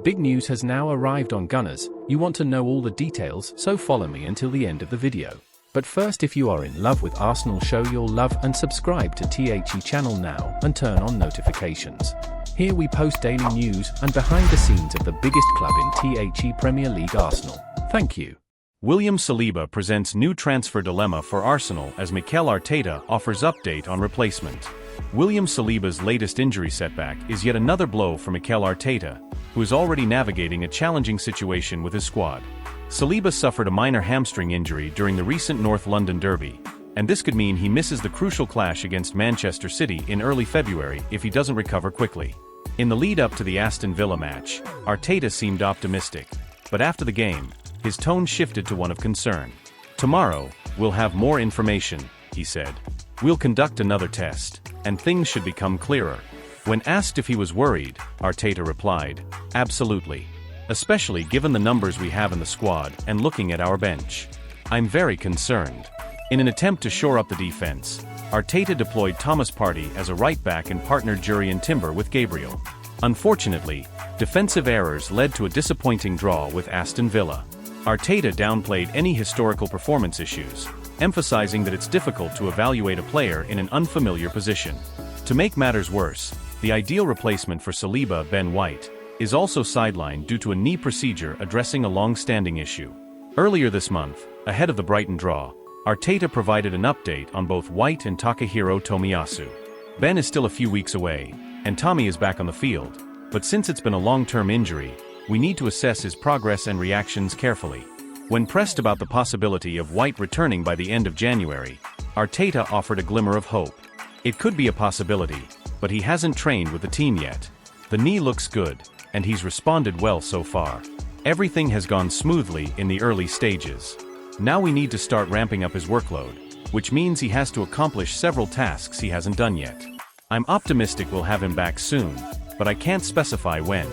Big news has now arrived on Gunners. You want to know all the details, so follow me until the end of the video. But first, if you are in love with Arsenal, show your love and subscribe to THE channel now and turn on notifications. Here we post daily news and behind the scenes of the biggest club in THE Premier League, Arsenal. Thank you. William Saliba presents new transfer dilemma for Arsenal as Mikel Arteta offers update on replacement. William Saliba's latest injury setback is yet another blow for Mikel Arteta, who is already navigating a challenging situation with his squad. Saliba suffered a minor hamstring injury during the recent North London derby, and this could mean he misses the crucial clash against Manchester City in early February if he doesn't recover quickly. In the lead-up to the Aston Villa match, Arteta seemed optimistic, but after the game, his tone shifted to one of concern. "Tomorrow, we'll have more information," he said. "We'll conduct another test, and things should become clearer." When asked if he was worried, Arteta replied, "Absolutely. Especially given the numbers we have in the squad and looking at our bench. I'm very concerned." In an attempt to shore up the defense, Arteta deployed Thomas Partey as a right-back and partnered Jurrien Timber with Gabriel. Unfortunately, defensive errors led to a disappointing draw with Aston Villa. Arteta downplayed any historical performance issues, emphasizing that it's difficult to evaluate a player in an unfamiliar position. To make matters worse, the ideal replacement for Saliba, Ben White, is also sidelined due to a knee procedure addressing a long-standing issue. Earlier this month, ahead of the Brighton draw, Arteta provided an update on both White and Takahiro Tomiyasu. Ben is still a few weeks away, and Tommy is back on the field, but since it's been a long-term injury, we need to assess his progress and reactions carefully. When pressed about the possibility of White returning by the end of January, Arteta offered a glimmer of hope. It could be a possibility, but he hasn't trained with the team yet. The knee looks good, and he's responded well so far. Everything has gone smoothly in the early stages. Now we need to start ramping up his workload, which means he has to accomplish several tasks he hasn't done yet. I'm optimistic we'll have him back soon, but I can't specify when.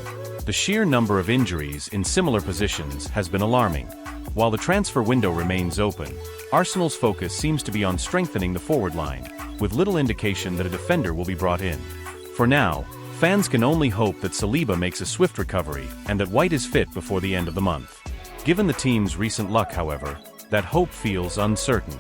The sheer number of injuries in similar positions has been alarming. While the transfer window remains open, Arsenal's focus seems to be on strengthening the forward line, with little indication that a defender will be brought in. For now, fans can only hope that Saliba makes a swift recovery and that White is fit before the end of the month. Given the team's recent luck, however, that hope feels uncertain.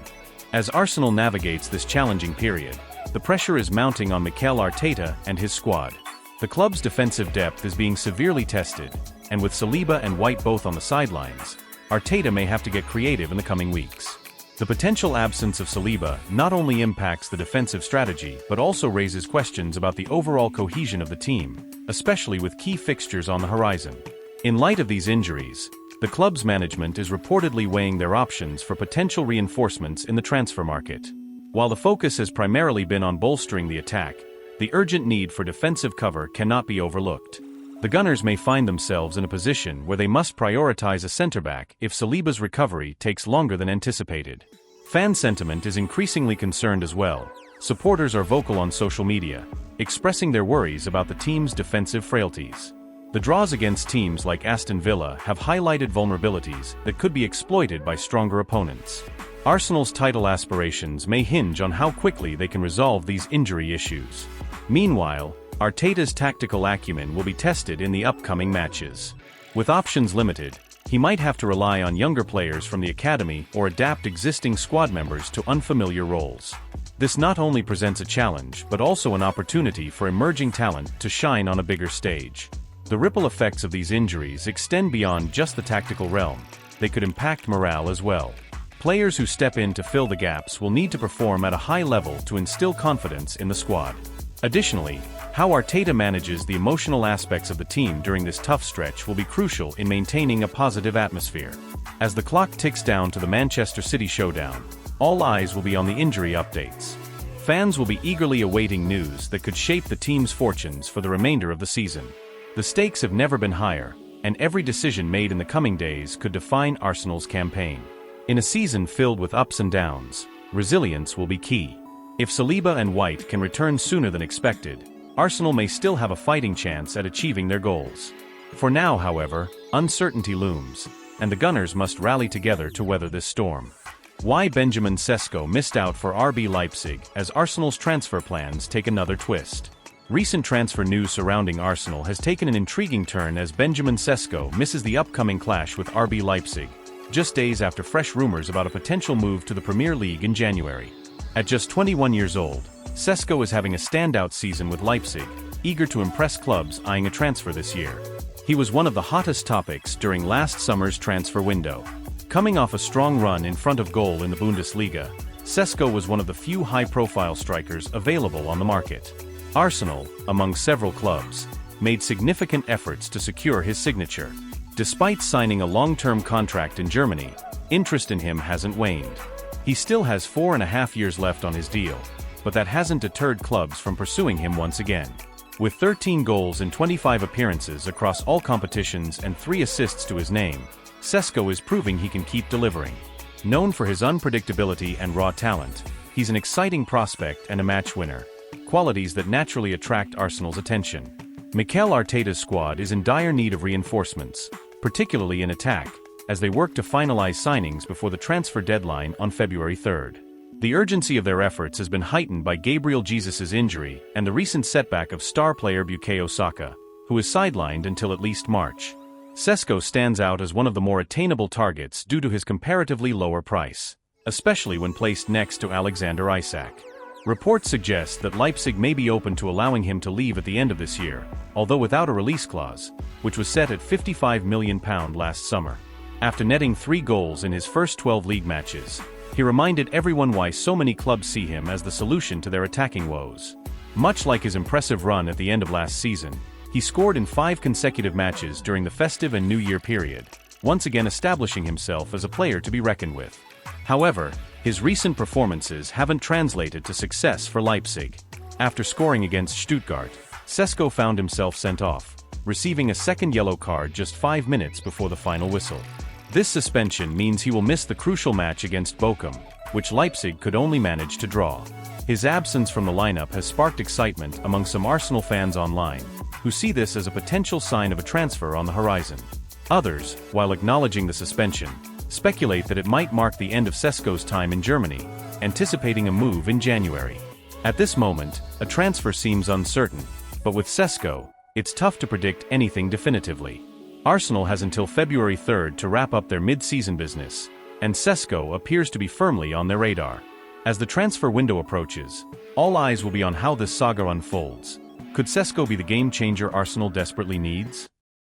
As Arsenal navigates this challenging period, the pressure is mounting on Mikel Arteta and his squad. The club's defensive depth is being severely tested, and with Saliba and White both on the sidelines, Arteta may have to get creative in the coming weeks. The potential absence of Saliba not only impacts the defensive strategy but also raises questions about the overall cohesion of the team, especially with key fixtures on the horizon. In light of these injuries, the club's management is reportedly weighing their options for potential reinforcements in the transfer market. While the focus has primarily been on bolstering the attack, the urgent need for defensive cover cannot be overlooked. The Gunners may find themselves in a position where they must prioritize a centre-back if Saliba's recovery takes longer than anticipated. Fan sentiment is increasingly concerned as well. Supporters are vocal on social media, expressing their worries about the team's defensive frailties. The draws against teams like Aston Villa have highlighted vulnerabilities that could be exploited by stronger opponents. Arsenal's title aspirations may hinge on how quickly they can resolve these injury issues. Meanwhile, Arteta's tactical acumen will be tested in the upcoming matches. With options limited, he might have to rely on younger players from the academy or adapt existing squad members to unfamiliar roles. This not only presents a challenge but also an opportunity for emerging talent to shine on a bigger stage. The ripple effects of these injuries extend beyond just the tactical realm. They could impact morale as well. Players who step in to fill the gaps will need to perform at a high level to instill confidence in the squad. Additionally, how Arteta manages the emotional aspects of the team during this tough stretch will be crucial in maintaining a positive atmosphere. As the clock ticks down to the Manchester City showdown, all eyes will be on the injury updates. Fans will be eagerly awaiting news that could shape the team's fortunes for the remainder of the season. The stakes have never been higher, and every decision made in the coming days could define Arsenal's campaign. In a season filled with ups and downs, resilience will be key. If Saliba and White can return sooner than expected, Arsenal may still have a fighting chance at achieving their goals. For now, however, uncertainty looms, and the Gunners must rally together to weather this storm. Why Benjamin Sesko missed out for RB Leipzig as Arsenal's transfer plans take another twist. Recent transfer news surrounding Arsenal has taken an intriguing turn as Benjamin Sesko misses the upcoming clash with RB Leipzig, just days after fresh rumors about a potential move to the Premier League in January. At just 21 years old, Sesko is having a standout season with Leipzig, eager to impress clubs eyeing a transfer this year. He was one of the hottest topics during last summer's transfer window. Coming off a strong run in front of goal in the Bundesliga, Sesko was one of the few high-profile strikers available on the market. Arsenal, among several clubs, made significant efforts to secure his signature. Despite signing a long-term contract in Germany, interest in him hasn't waned. He still has 4.5 years left on his deal, but that hasn't deterred clubs from pursuing him once again. With 13 goals in 25 appearances across all competitions and 3 assists to his name, Sesko is proving he can keep delivering. Known for his unpredictability and raw talent, he's an exciting prospect and a match winner, qualities that naturally attract Arsenal's attention. Mikel Arteta's squad is in dire need of reinforcements, particularly in attack, as they work to finalize signings before the transfer deadline on February 3rd. The urgency of their efforts has been heightened by Gabriel Jesus' injury and the recent setback of star player Bukayo Saka, who is sidelined until at least March. Sesko stands out as one of the more attainable targets due to his comparatively lower price, especially when placed next to Alexander Isak. Reports suggest that Leipzig may be open to allowing him to leave at the end of this year, although without a release clause, which was set at £55 million last summer. After netting 3 goals in his first 12 league matches, he reminded everyone why so many clubs see him as the solution to their attacking woes. Much like his impressive run at the end of last season, he scored in 5 consecutive matches during the festive and New Year period, once again establishing himself as a player to be reckoned with. However, his recent performances haven't translated to success for Leipzig. After scoring against Stuttgart, Sesko found himself sent off, receiving a second yellow card just 5 minutes before the final whistle. This suspension means he will miss the crucial match against Bochum, which Leipzig could only manage to draw. His absence from the lineup has sparked excitement among some Arsenal fans online, who see this as a potential sign of a transfer on the horizon. Others, while acknowledging the suspension, speculate that it might mark the end of Sesko's time in Germany, anticipating a move in January. At this moment, a transfer seems uncertain, but with Sesko, it's tough to predict anything definitively. Arsenal has until February 3rd to wrap up their mid-season business, and Sesko appears to be firmly on their radar. As the transfer window approaches, all eyes will be on how this saga unfolds. Could Sesko be the game-changer Arsenal desperately needs?